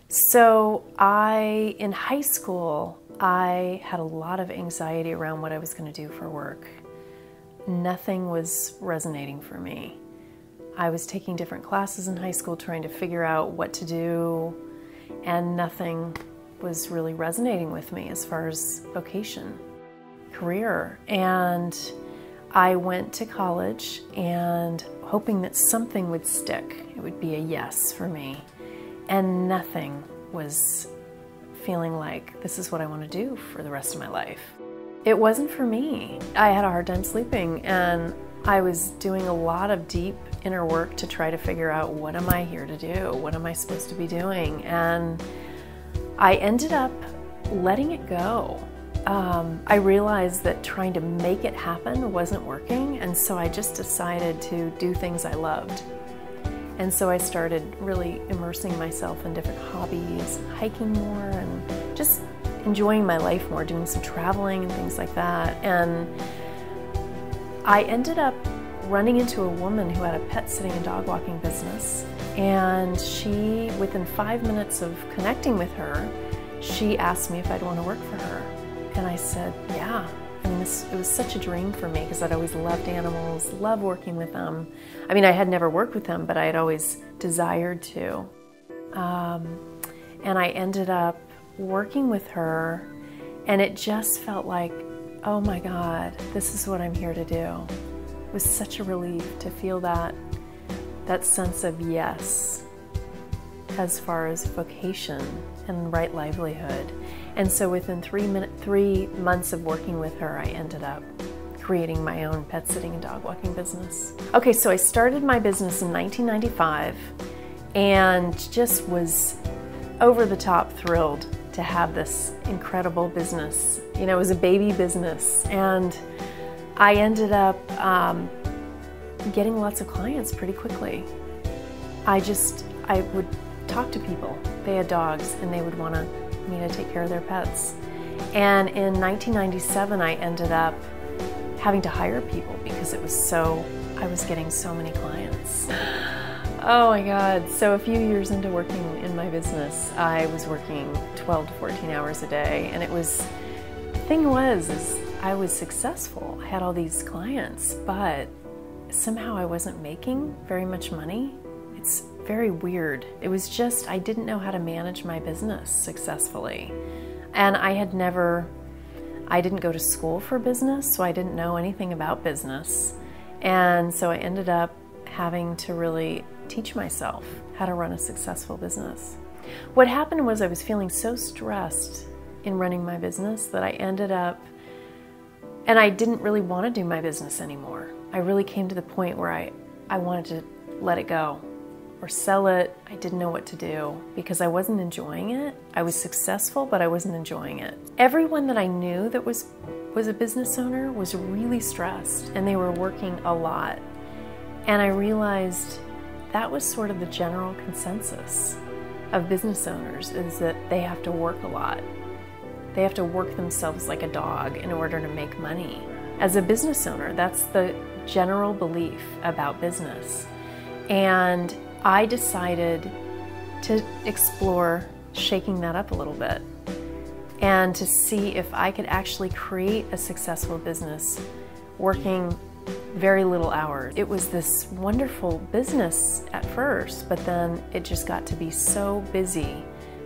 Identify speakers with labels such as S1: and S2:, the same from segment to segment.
S1: So in high school, I had a lot of anxiety around what I was going to do for work. Nothing was resonating for me. I was taking different classes in high school trying to figure out what to do, and nothing was really resonating with me as far as vocation, career. And I went to college and hoping that something would stick. It would be a yes for me. And nothing was feeling like this is what I want to do for the rest of my life. It wasn't for me. I had a hard time sleeping, and I was doing a lot of deep inner work to try to figure out, what am I here to do? What am I supposed to be doing? And I ended up letting it go. I realized that trying to make it happen wasn't working, and so I just decided to do things I loved. And so I started really immersing myself in different hobbies, hiking more, and just enjoying my life more, doing some traveling and things like that. And I ended up running into a woman who had a pet sitting and dog walking business. And she, within 5 minutes of connecting with her, she asked me if I'd want to work for her. And I said, yeah. I mean, it was such a dream for me because I'd always loved animals, loved working with them. I mean, I had never worked with them, but I had always desired to. And I ended up working with her, and it just felt like, oh my God, this is what I'm here to do. It was such a relief to feel that sense of yes as far as vocation and right livelihood. And so within 3 months of working with her, I ended up creating my own pet sitting and dog walking business. Okay, so I started my business in 1995 and just was over the top thrilled to have this incredible business. You know, it was a baby business, and I ended up getting lots of clients pretty quickly. I would talk to people. They had dogs and they would want me to take care of their pets. And in 1997, I ended up having to hire people because I was getting so many clients. Oh my God. So a few years into working in my business, I was working 12 to 14 hours a day. And the thing was I was successful. I had all these clients, but somehow I wasn't making very much money. It's very weird. It was just, I didn't know how to manage my business successfully. And I didn't go to school for business, so I didn't know anything about business. And so I ended up having to really teach myself how to run a successful business. What happened was I was feeling so stressed in running my business that I ended up, and I didn't really want to do my business anymore. I really came to the point where I wanted to let it go or sell it. I didn't know what to do because I wasn't enjoying it. I was successful, but I wasn't enjoying it. Everyone that I knew that was a business owner was really stressed, and they were working a lot. And I realized that was sort of the general consensus of business owners, is that they have to work a lot. They have to work themselves like a dog in order to make money. As a business owner, that's the general belief about business. And I decided to explore shaking that up a little bit and to see if I could actually create a successful business working very little hours. It was this wonderful business at first, but then it just got to be so busy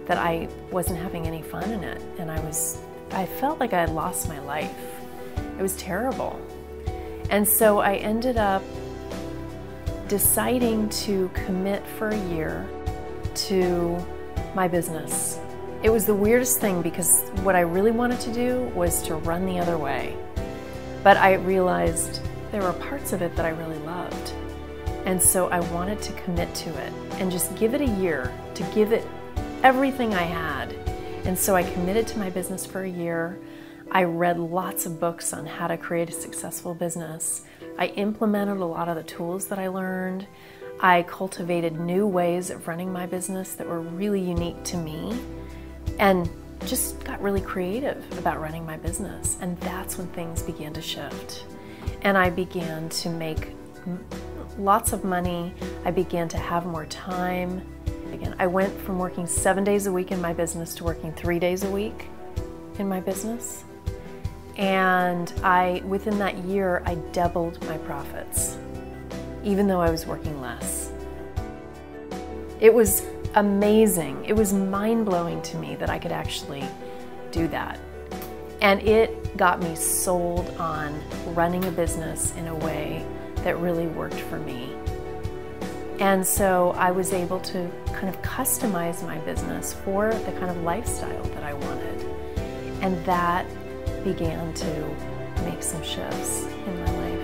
S1: that I wasn't having any fun in it. And I felt like I had lost my life. It was terrible. And so I ended up deciding to commit for a year to my business. It was the weirdest thing because what I really wanted to do was to run the other way. But I realized there were parts of it that I really loved. And so I wanted to commit to it and just give it a year, to give it everything I had. And so I committed to my business for a year. I read lots of books on how to create a successful business. I implemented a lot of the tools that I learned. I cultivated new ways of running my business that were really unique to me, and just got really creative about running my business. And that's when things began to shift. And I began to make lots of money. I began to have more time. Again, I went from working 7 days a week in my business to working 3 days a week in my business. And within that year, I doubled my profits, even though I was working less. It was amazing. It was mind-blowing to me that I could actually do that. And it got me sold on running a business in a way that really worked for me. And so I was able to kind of customize my business for the kind of lifestyle that I wanted. And that began to make some shifts in my life.